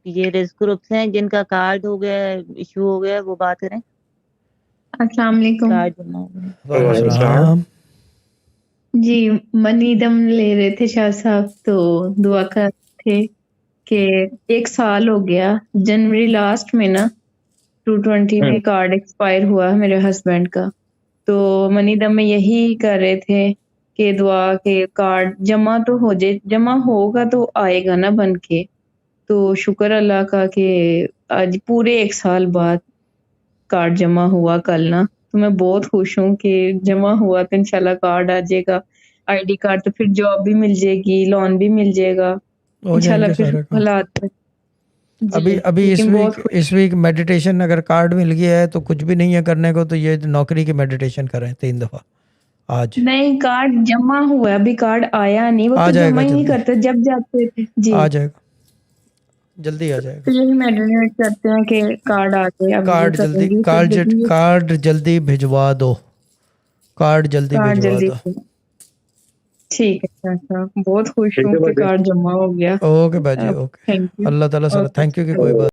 یہ رزق گروپس ہیں جن کا کارڈ ہو گیا ایشو ہو گیا وہ بات کریں. السلام علیکم. کارڈ جمع ہو گیا. وعلیکم السلام. جی منی دم لے رہے تھے شاہ صاحب تو دعا کر تھے کہ 1 سال ہو گیا جنوری لاسٹ میں نا 220 میں کارڈ ایکسپائر ہوا میرے ہسبینڈ کا. تو منی دم میں یہی کر رہے تھے کہ دعا کہ کارڈ جمع تو ہو جائے, جمع ہوگا تو آئے گا نا بن کے. تو شکر اللہ کا کہ آج پورے 1 سال بعد کارڈ جمع ہوا کل نا. تو میں بہت خوش ہوں کہ جمع ہوا تو انشاءاللہ کارڈ آ جائے گا, آئی ڈی کارڈ, تو پھر جاب بھی مل جائے گی, لون بھی مل جائے گا انشاءاللہ. پھر حالات ابھی اس ویک میڈیٹیشن اگر کارڈ مل گیا ہے تو کچھ بھی نہیں ہے کرنے کو, تو یہ نوکری کی میڈیٹیشن کریں 3 دفعہ آج. نہیں کارڈ جمع ہوا, ابھی کارڈ آیا نہیں, وہ تو جمع ہی نہیں کرتے جب جاتے تھے. جی آ جائے گا, جلدی آ جائے گا. تو یہی میڈیٹیٹ کرتے ہیں کہ کارڈ آ جائے. کارڈ جلدی بھجوا دو, کارڈ جلدی بھجوا دو. ٹھیک ہے صاحب, بہت خوش ہوں کہ کارڈ جمع ہو گیا. اوکے باجی, اوکے. اللہ تعالیٰ تھینک یو کہ کوئی بات